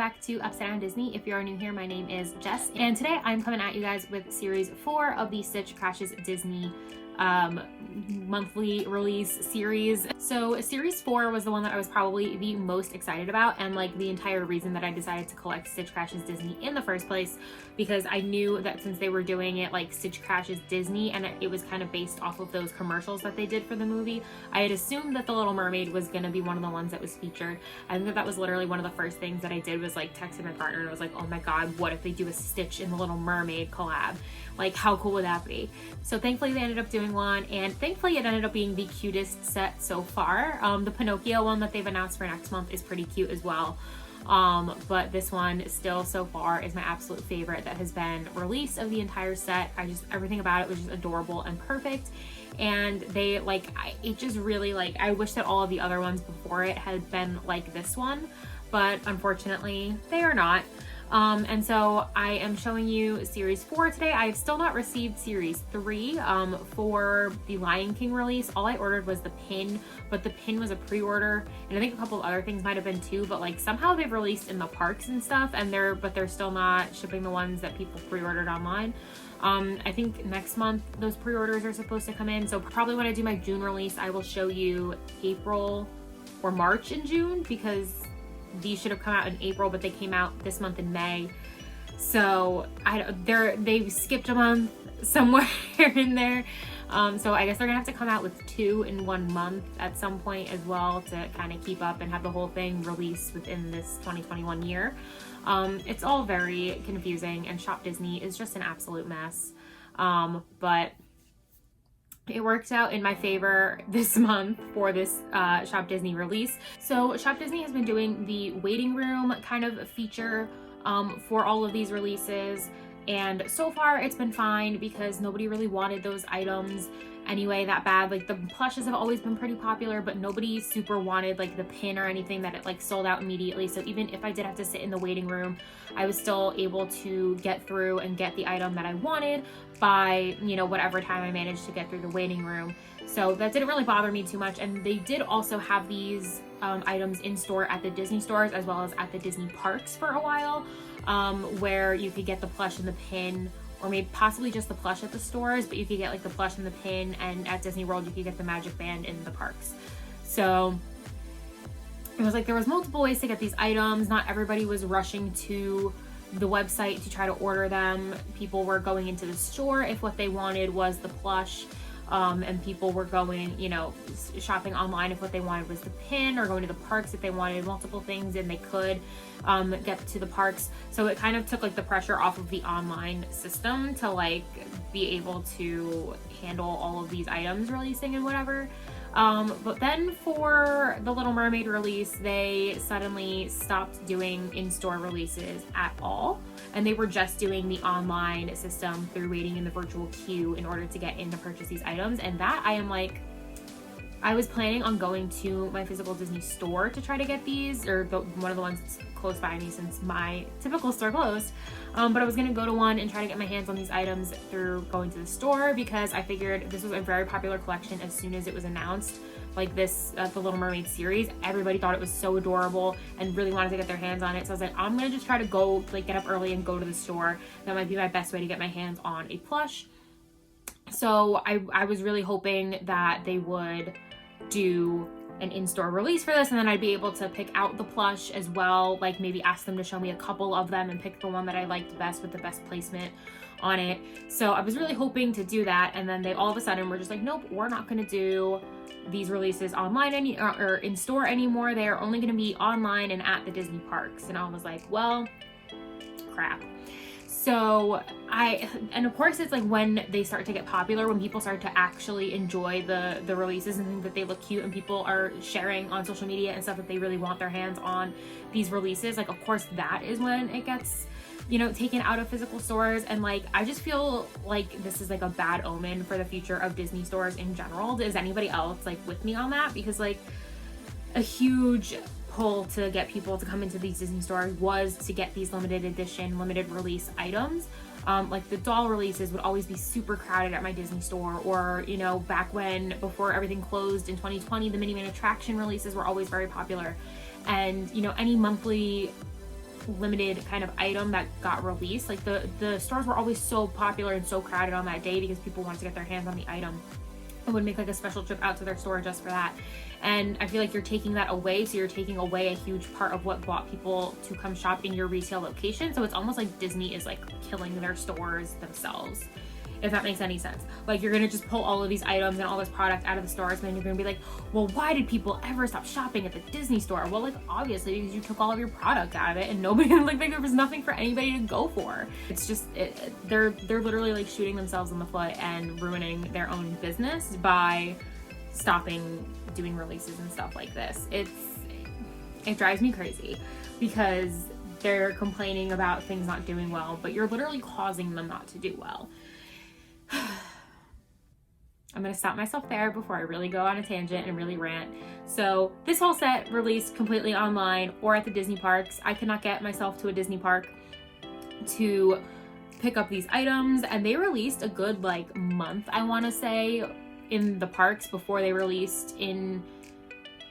back to Upside Down Disney. If you're new here, my name is Jess, and today I'm coming at you guys with series 4 of the Stitch Crashes Disney monthly release series. So series 4 was the one that I was probably the most excited about, and like the entire reason that I decided to collect Stitch Crashes Disney in the first place, because I knew that since they were doing it like Stitch Crashes Disney and it was kind of based off of those commercials that they did for the movie, I had assumed that The Little Mermaid was going to be one of the ones that was featured. I think that was literally one of the first things that I did, was like texted my partner and I was like, oh my god, what if they do a Stitch and The Little Mermaid collab? Like, how cool would that be? So thankfully they ended up doing one, and thankfully it ended up being the cutest set so far. The Pinocchio one that they've announced for next month is pretty cute as well. But this one still so far is my absolute favorite that has been released of the entire set. Everything about it was just adorable and perfect. And they it just really I wish that all of the other ones before it had been like this one, but unfortunately they are not. And so I am showing you series 4 today. I've still not received series 3 for the Lion King release. All I ordered was the pin, but the pin was a pre-order, and I think a couple of other things might have been too, but like somehow they've released in the parks and stuff, and they're still not shipping the ones that people pre-ordered online. I think next month those pre-orders are supposed to come in, so probably when I do my June release I will show you April or March and June, because these should have come out in April, but they came out this month in May. So they've skipped a month somewhere in there. So I guess they're gonna have to come out with 2 in 1 month at some point as well, to kind of keep up and have the whole thing released within this 2021 year. It's all very confusing, and Shop Disney is just an absolute mess. But it worked out in my favor this month for this Shop Disney release. So Shop Disney has been doing the waiting room kind of feature for all of these releases, and so far it's been fine because nobody really wanted those items anyway that bad. Like, the plushes have always been pretty popular, but nobody super wanted like the pin or anything that it sold out immediately. So even if I did have to sit in the waiting room, I was still able to get through and get the item that I wanted by, whatever time I managed to get through the waiting room. So that didn't really bother me too much. And they did also have these items in store at the Disney stores as well as at the Disney parks for a while, where you could get the plush and the pin, or maybe possibly just the plush at the stores, but you could get the plush and the pin, and at Disney World you could get the magic band in the parks. So it was there was multiple ways to get these items. Not everybody was rushing to the website to try to order them. People were going into the store if what they wanted was the plush, and people were going, shopping online if what they wanted was the pin, or going to the parks if they wanted multiple things and they could get to the parks. So it kind of took the pressure off of the online system to be able to handle all of these items releasing and whatever. But then for the Little Mermaid release, they suddenly stopped doing in-store releases at all, and they were just doing the online system through waiting in the virtual queue in order to get in to purchase these items. And that I was planning on going to my physical Disney store to try to get these, or one of the ones that's close by me since my typical store closed. But I was gonna go to one and try to get my hands on these items through going to the store, because I figured this was a very popular collection as soon as it was announced. The Little Mermaid series, everybody thought it was so adorable and really wanted to get their hands on it. So I was like, I'm gonna just try to go, get up early and go to the store. That might be my best way to get my hands on a plush. So I was really hoping that they would do an in-store release for this, and then I'd be able to pick out the plush as well, maybe ask them to show me a couple of them and pick the one that I liked best with the best placement on it. So I was really hoping to do that, and then they all of a sudden were just nope, we're not going to do these releases online or in store anymore. They are only going to be online and at the Disney parks. And I was like, well, crap. So and of course it's when they start to get popular, when people start to actually enjoy the releases and think that they look cute, and people are sharing on social media and stuff that they really want their hands on these releases, of course that is when it gets taken out of physical stores. And I just feel this is a bad omen for the future of Disney stores in general. Is anybody else with me on that? Because a huge pull to get people to come into these Disney stores was to get these limited edition, limited release items. The doll releases would always be super crowded at my Disney store, or back before everything closed in 2020, the Minnie Man attraction releases were always very popular. And any monthly limited kind of item that got released. Like the stores were always so popular and so crowded on that day because people wanted to get their hands on the item. I would make like a special trip out to their store just for that. And I feel like you're taking that away. So you're taking away a huge part of what brought people to come shop in your retail location. So it's almost like Disney is like killing their stores themselves, if that makes any sense. Like you're gonna just pull all of these items and all this product out of the stores, and then you're gonna be like, well, why did people ever stop shopping at the Disney store? Well, like obviously because you took all of your product out of it and nobody, like there was nothing for anybody to go for. It's just, they're literally like shooting themselves in the foot and ruining their own business by stopping doing releases and stuff like this. It drives me crazy because they're complaining about things not doing well, but you're literally causing them not to do well. I'm gonna stop myself there before I really go on a tangent and really rant. So this whole set released completely online or at the Disney parks. I could not get myself to a Disney park to pick up these items, and they released a good like month, I want to say, in the parks before they released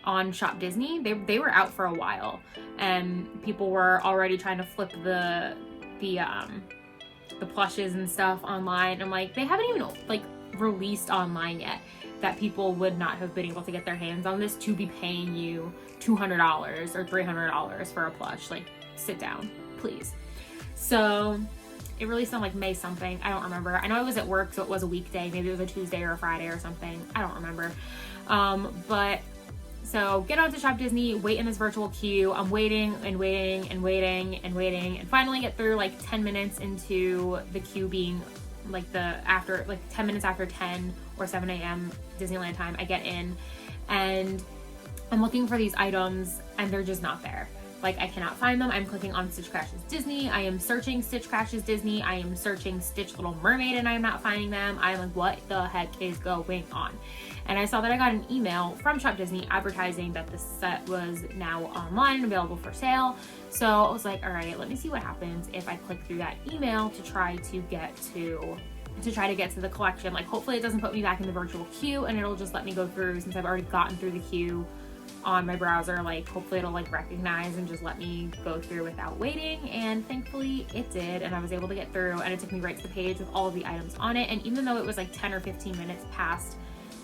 on Shop Disney. They were out for a while, and people were already trying to flip the plushes and stuff online. I'm like, they haven't even like released online yet that people would not have been able to get their hands on this to be paying you $200 or $300 for a plush. Like, sit down, please. So it released on like May something. I don't remember. I know I was at work, so it was a weekday. Maybe it was a Tuesday or a Friday or something. I don't remember. But so get on to Shop Disney, wait in this virtual queue. I'm waiting and waiting and waiting and waiting, and finally get through like 10 minutes into the queue being like 10 minutes after 10 or 7 a.m. Disneyland time. I get in and I'm looking for these items and they're just not there. Like, I cannot find them. I'm clicking on Stitch Crashes Disney. I am searching Stitch Crashes Disney. I am searching Stitch Little Mermaid and I'm not finding them. I'm like, what the heck is going on? And I saw that I got an email from Shop Disney advertising that the set was now online and available for sale. So I was like, all right, let me see what happens if I click through that email to try to get to the collection. Like, hopefully it doesn't put me back in the virtual queue and it'll just let me go through, since I've already gotten through the queue on my browser. Like, hopefully it'll like recognize and just let me go through without waiting. And thankfully it did, and I was able to get through, and it took me right to the page with all of the items on it. And even though it was like 10 or 15 minutes past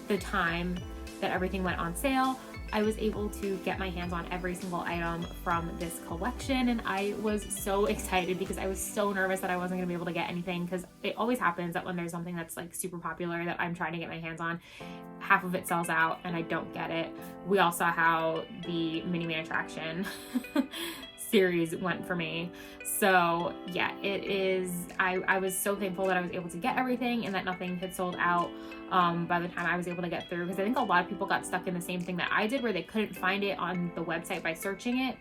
the time that everything went on sale, I was able to get my hands on every single item from this collection, and I was so excited because I was so nervous that I wasn't gonna be able to get anything, because it always happens that when there's something that's like super popular that I'm trying to get my hands on, half of it sells out and I don't get it. We all saw how the Mini Man attraction series went for me. So yeah, it is, I was so thankful that I was able to get everything and that nothing had sold out by the time I was able to get through, because I think a lot of people got stuck in the same thing that I did, where they couldn't find it on the website by searching it.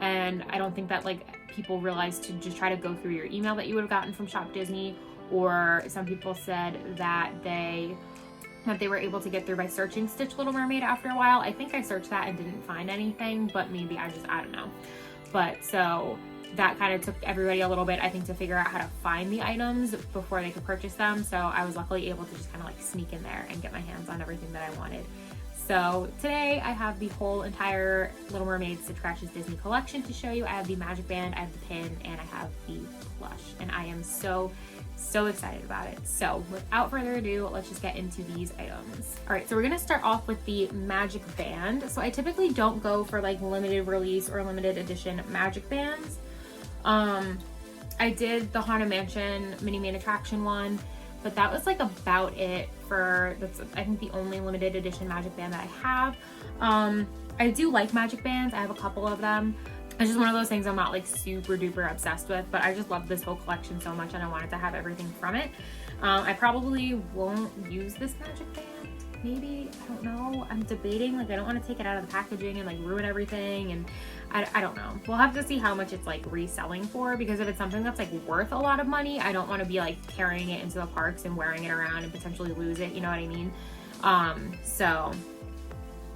And I don't think that like people realized to just try to go through your email that you would have gotten from Shop Disney, or some people said that they were able to get through by searching Stitch Little Mermaid after a while. I think I searched that and didn't find anything, but maybe I don't know. But so that kind of took everybody a little bit, I think, to figure out how to find the items before they could purchase them. So I was luckily able to just kind of like sneak in there and get my hands on everything that I wanted. So today I have the whole entire Little Mermaid Stitch Crashes Disney collection to show you. I have the magic band, I have the pin, and I have the plush, and I am so excited about it. So without further ado, let's just get into these items. All right, so we're gonna start off with the magic band. So I typically don't go for like limited release or limited edition magic bands. I did the Haunted Mansion Mini Man attraction one, but that was like about it for, that's I think the only limited edition magic band that I have. I do like magic bands. I have a couple of them. It's just one of those things I'm not like super duper obsessed with, but I just love this whole collection so much and I wanted to have everything from it. I probably won't use this magic band. Maybe, I don't know. I'm debating, like I don't want to take it out of the packaging and like ruin everything, and I don't know. We'll have to see how much it's like reselling for, because if it's something that's like worth a lot of money, I don't want to be like carrying it into the parks and wearing it around and potentially lose it, you know what I mean? So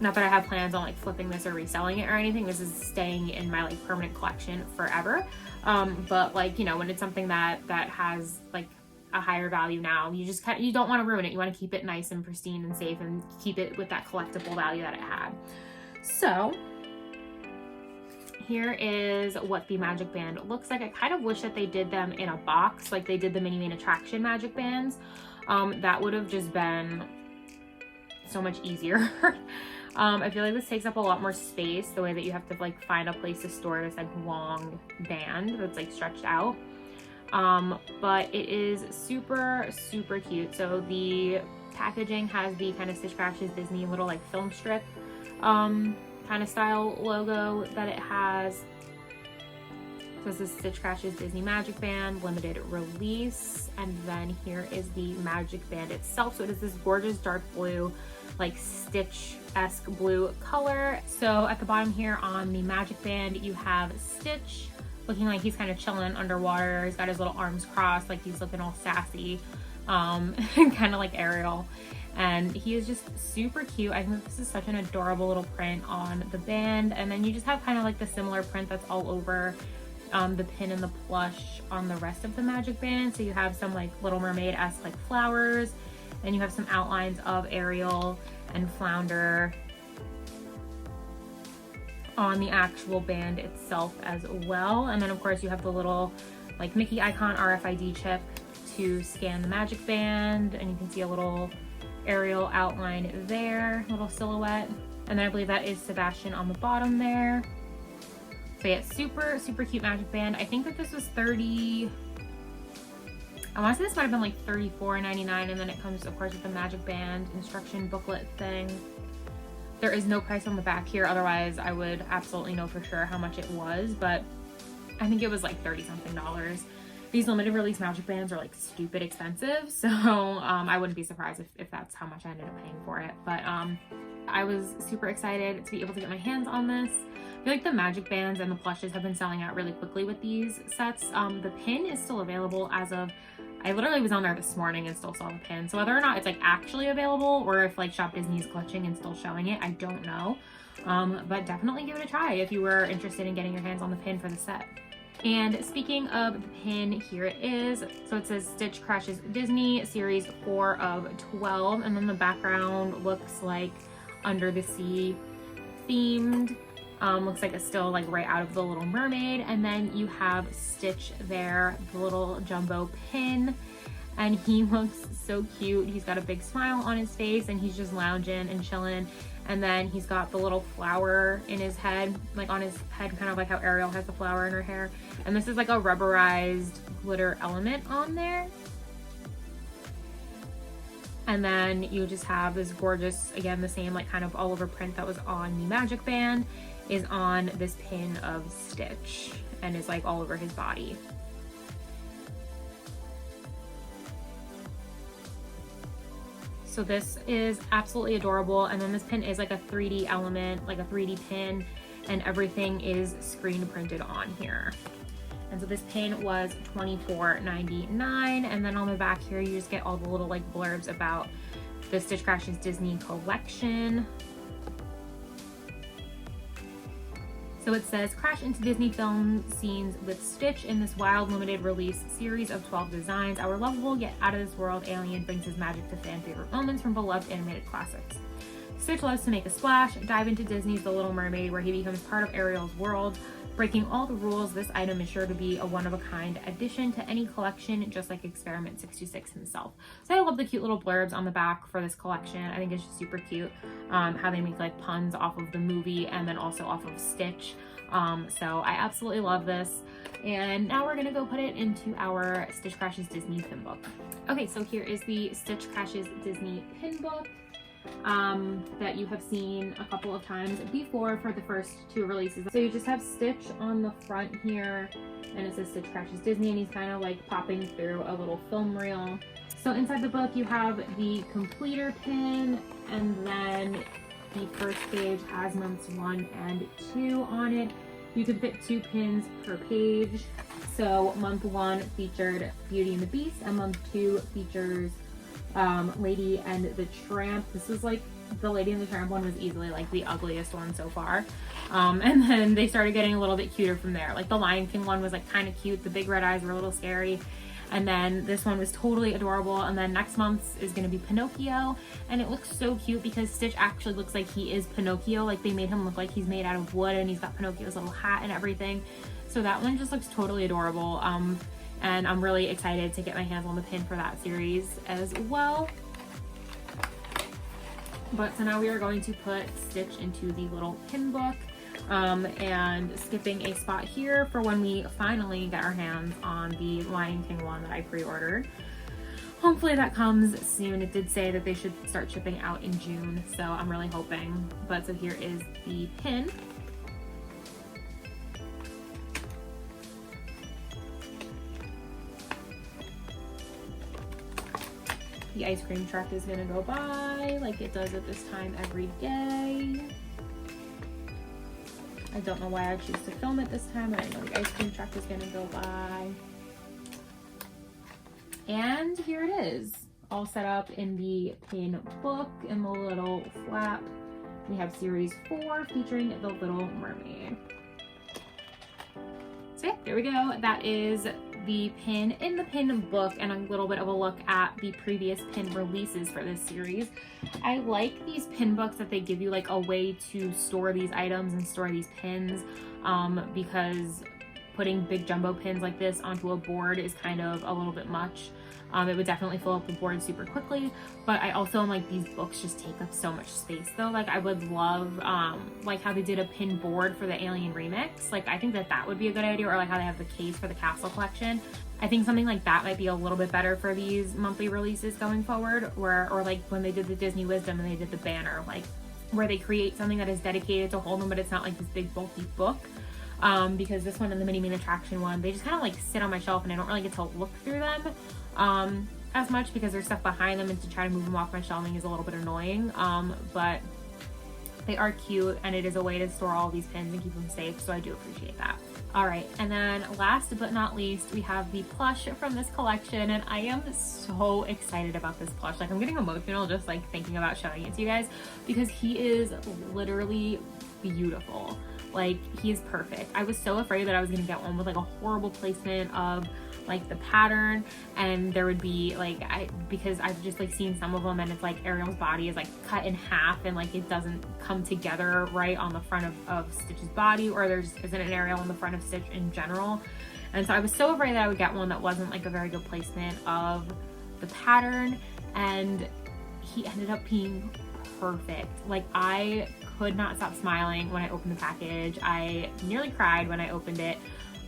not that I have plans on like flipping this or reselling it or anything. This is staying in my like permanent collection forever. But like, you know, when it's something that has like a higher value now, you don't want to ruin it. You want to keep it nice and pristine and safe and keep it with that collectible value that it had. So here is what the magic band looks like. I kind of wish that they did them in a box like they did the Mini Main Attraction magic bands. That would have just been so much easier. I feel like this takes up a lot more space, the way that you have to like find a place to store this like long band that's like stretched out. But it is super, super cute. So the packaging has the kind of Stitch Crashes Disney little like film strip kind of style logo that it has. So this is Stitch Crashes Disney Magic Band limited release, and then here is the magic band itself. So it is this gorgeous dark blue, like Stitch-esque blue color. So at the bottom here on the magic band, you have Stitch looking like he's kind of chilling underwater. He's got his little arms crossed, like he's looking all sassy, kind of like Ariel. And he is just super cute. I think this is such an adorable little print on the band. And then you just have kind of like the similar print that's all over the pin and the plush on the rest of the magic band. So you have some like Little Mermaid-esque like flowers, and you have some outlines of Ariel and Flounder on the actual band itself as well. And then of course you have the little like Mickey icon RFID chip to scan the magic band, and you can see a little Ariel outline there, little silhouette. And then I believe that is Sebastian on the bottom there. So yeah, super, super cute magic band. I think that this was I want to say this might have been like $34.99, and then it comes of course with the magic band instruction booklet thing. There is no price on the back here, otherwise I would absolutely know for sure how much it was, but I think it was like $30 something. These limited release magic bands are like stupid expensive, so I wouldn't be surprised if that's how much I ended up paying for it. But I was super excited to be able to get my hands on this. I feel like the magic bands and the plushes have been selling out really quickly with these sets. The pin is still available as of, I literally was on there this morning and still saw the pin. So whether or not it's like actually available, or if like Shop Disney is glitching and still showing it, I don't know. But definitely give it a try if you were interested in getting your hands on the pin for the set. And speaking of the pin, here it is. So it says Stitch Crashes Disney Series 4 of 12. And then the background looks like Under the Sea themed. Looks like it's still like right out of the Little Mermaid. And then you have Stitch there, the little jumbo pin. And he looks so cute. He's got a big smile on his face, and he's just lounging and chilling. And then he's got the little flower in his head, like on his head, kind of like how Ariel has the flower in her hair. And this is like a rubberized glitter element on there. And then you just have this gorgeous, again, the same like kind of all over print that was on the magic band is on this pin of Stitch, and is like all over his body. So this is absolutely adorable. And then this pin is like a 3D element, like a 3D pin, and everything is screen printed on here. And so this pin was $24.99. And then on the back here, you just get all the little like blurbs about the Stitch Crashes Disney collection. So it says, crash into Disney film scenes with Stitch in this wild limited release series of 12 designs. Our lovable yet out of this world alien brings his magic to fan favorite moments from beloved animated classics. Stitch loves to make a splash, dive into Disney's The Little Mermaid, where he becomes part of Ariel's world. Breaking all the rules, this item is sure to be a one-of-a-kind addition to any collection, just like Experiment 626 himself. So I love the cute little blurbs on the back for this collection. I think it's just super cute how they make like puns off of the movie and then also off of Stitch. So I absolutely love this. And now we're gonna go put it into our Stitch Crashes Disney pin book. Okay, so here is the Stitch Crashes Disney pin book that you have seen a couple of times before for the first two releases. So you just have Stitch on the front here, and it says Stitch Crashes Disney, and he's kind of like popping through a little film reel. So inside the book you have the completer pin, and then the first page has months 1 and 2 on it. You can fit 2 pins per page. So month 1 featured Beauty and the Beast, and month 2 features Lady and the Tramp. This was like, the Lady and the Tramp one was easily like the ugliest one so far. And then they started getting a little bit cuter from there. Like the Lion King one was like kind of cute. The big red eyes were a little scary. And then this one was totally adorable. And then next month's is gonna be Pinocchio. And it looks so cute because Stitch actually looks like he is Pinocchio. Like they made him look like he's made out of wood, and he's got Pinocchio's little hat and everything. So that one just looks totally adorable. And I'm really excited to get my hands on the pin for that series as well. But so now we are going to put Stitch into the little pin book, and skipping a spot here for when we finally get our hands on the Lion King one that I pre-ordered. Hopefully that comes soon. It did say that they should start shipping out in June, so I'm really hoping. But so here is the pin. The ice cream truck is gonna go by like it does at this time every day. I don't know why I choose to film it this time, but I know the ice cream truck is gonna go by. And here it is, all set up in the pin book in the little flap. We have series 4 featuring the Little Mermaid. So yeah, there we go. That is the pin in the pin book and a little bit of a look at the previous pin releases for this series. I like these pin books that they give you like a way to store these items and store these pins, because putting big jumbo pins like this onto a board is kind of a little bit much. It would definitely fill up the board super quickly, but I also am like, these books just take up so much space though. Like I would love, like how they did a pin board for the Alien remix. Like I think that that would be a good idea, or like how they have the case for the Castle collection. I think something like that might be a little bit better for these monthly releases going forward, or like when they did the Disney Wisdom and they did the banner, like where they create something that is dedicated to hold them, but it's not like this big bulky book. Because this one and the Mini Mean Attraction one, they just kind of like sit on my shelf and I don't really get to look through them as much because there's stuff behind them, and to try to move them off my shelving is a little bit annoying. But they are cute, and it is a way to store all these pins and keep them safe, so I do appreciate that. All right, and then last but not least, we have the plush from this collection, and I am so excited about this plush. Like I'm getting emotional just like thinking about showing it to you guys, because he is literally beautiful. Like he is perfect. I was so afraid that I was gonna get one with like a horrible placement of like the pattern, and there would be like, because I've just like seen some of them and it's like Ariel's body is like cut in half and like it doesn't come together right on the front of Stitch's body, or there isn't an Ariel on the front of Stitch in general. And so I was so afraid that I would get one that wasn't like a very good placement of the pattern, and he ended up being perfect. Like I could not stop smiling when I opened the package. I nearly cried when I opened it,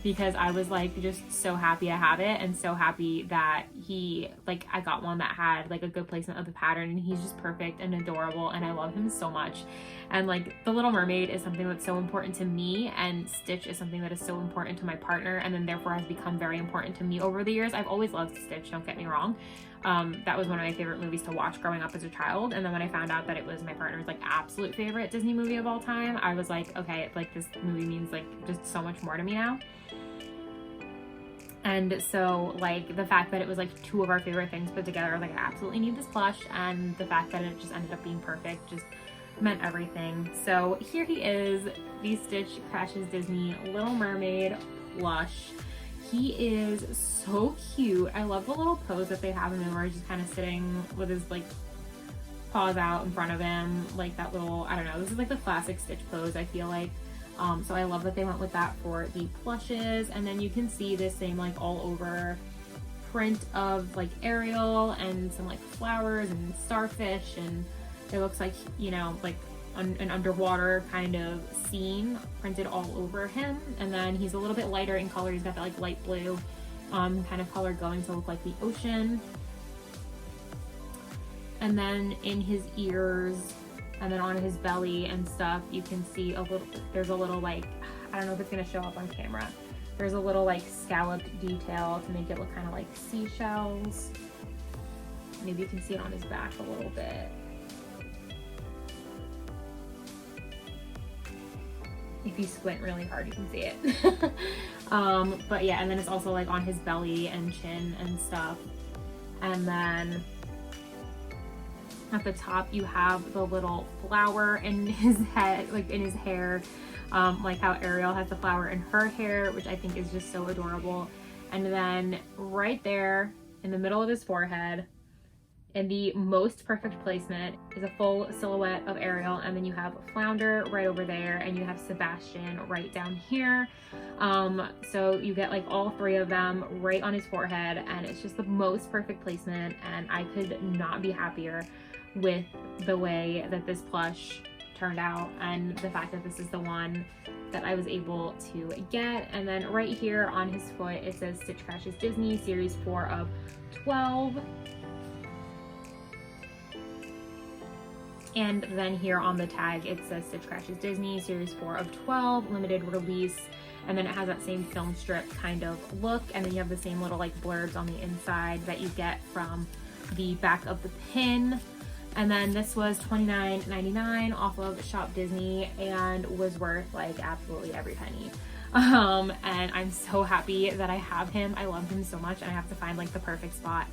because I was like just so happy I have it, and so happy that I got one that had like a good placement of the pattern, and he's just perfect and adorable, and I love him so much. And like the Little Mermaid is something that's so important to me, and Stitch is something that is so important to my partner, and then therefore has become very important to me over the years. I've always loved Stitch, don't get me wrong. That was one of my favorite movies to watch growing up as a child, and then when I found out that it was my partner's like absolute favorite Disney movie of all time, I was like, okay, like this movie means like just so much more to me now. And so like the fact that it was like 2 of our favorite things put together, I was like, I absolutely need this plush, and the fact that it just ended up being perfect just meant everything. So here he is, the Stitch Crashes Disney Little Mermaid plush. He is so cute. I love the little pose that they have him in, where he's just kind of sitting with his like paws out in front of him, like that little, I don't know, this is like the classic Stitch pose, I feel like. So I love that they went with that for the plushes. And then you can see this same like all over print of like Ariel and some like flowers and starfish, and it looks like, you know, like an underwater kind of scene printed all over him. And then he's a little bit lighter in color. He's got that like light blue kind of color going to look like the ocean. And then in his ears, and then on his belly and stuff, you can see there's a little like, I don't know if it's gonna show up on camera. There's a little like scalloped detail to make it look kind of like seashells. Maybe you can see it on his back a little bit. If you squint really hard, you can see it. But yeah, and then it's also like on his belly and chin and stuff. And then at the top you have the little flower in his head, like in his hair, like how Ariel has the flower in her hair, which I think is just so adorable. And then right there in the middle of his forehead, in the most perfect placement, is a full silhouette of Ariel, and then you have Flounder right over there, and you have Sebastian right down here. So you get like all three of them right on his forehead, and it's just the most perfect placement, and I could not be happier with the way that this plush turned out and the fact that this is the one that I was able to get. And then right here on his foot it says Stitch Crashes Disney Series 4 of 12. And then here on the tag, it says Stitch Crashes Disney Series 4 of 12, limited release. And then it has that same film strip kind of look. And then you have the same little like blurbs on the inside that you get from the back of the pin. And then this was $29.99 off of Shop Disney and was worth like absolutely every penny. And I'm so happy that I have him. I love him so much, and I have to find like the perfect spot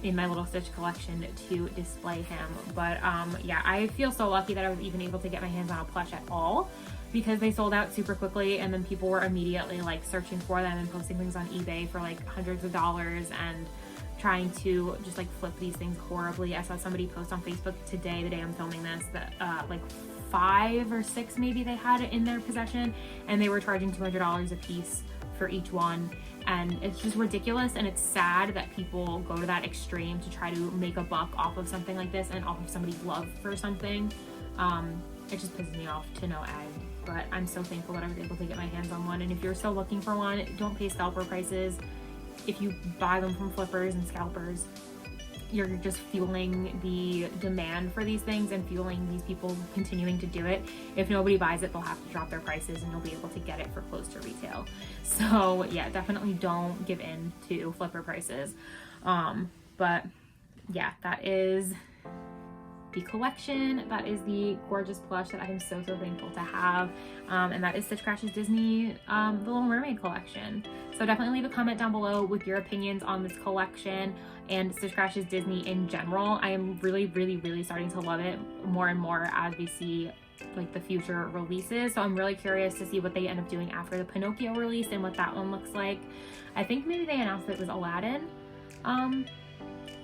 in my little Stitch collection to display him. But yeah, I feel so lucky that I was even able to get my hands on a plush at all, because they sold out super quickly, and then people were immediately like searching for them and posting things on eBay for like hundreds of dollars and trying to just like flip these things horribly. I saw somebody post on Facebook today, the day I'm filming this, that like 5 or 6 maybe they had it in their possession, and they were charging $200 a piece for each one. And it's just ridiculous, and it's sad that people go to that extreme to try to make a buck off of something like this and off of somebody's love for something. It just pisses me off to no end, but I'm so thankful that I was able to get my hands on one. And if you're still looking for one, don't pay scalper prices. If you buy them from flippers and scalpers, you're just fueling the demand for these things and fueling these people continuing to do it. If nobody buys it, they'll have to drop their prices and you'll be able to get it for close to retail. So yeah, definitely don't give in to flipper prices. But yeah, that is the collection. That is the gorgeous plush that I am so thankful to have. And that is Stitch Crashes Disney, the Little Mermaid collection. So definitely leave a comment down below with your opinions on this collection and Stitch Crashes Disney in general. I am really starting to love it more and more as we see like the future releases. So I'm really curious to see what they end up doing after the Pinocchio release and what that one looks like. I think maybe they announced it was Aladdin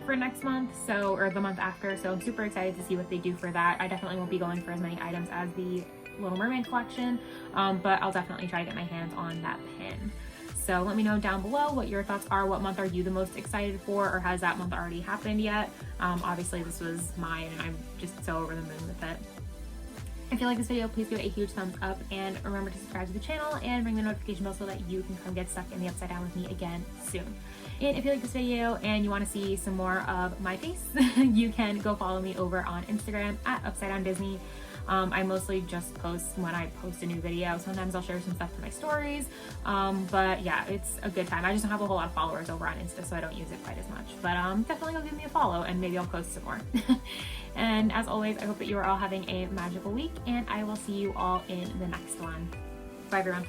for next month, so, or the month after. So I'm super excited to see what they do for that. I definitely won't be going for as many items as the Little Mermaid collection, but I'll definitely try to get my hands on that pin. So let me know down below what your thoughts are. What month are you the most excited for, or has that month already happened yet? Obviously this was mine, and I'm just so over the moon with it. If you like this video, please give it a huge thumbs up, and remember to subscribe to the channel and ring the notification bell so that you can come get stuck in the Upside Down with me again soon. And if you like this video and you want to see some more of my face, you can go follow me over on Instagram at Upside Down Disney. I mostly just post when I post a new video. Sometimes I'll share some stuff to my stories, but yeah, it's a good time. I just don't have a whole lot of followers over on Insta, so I don't use it quite as much, but definitely go give me a follow and maybe I'll post some more. And as always, I hope that you are all having a magical week, and I will see you all in the next one. Bye everyone.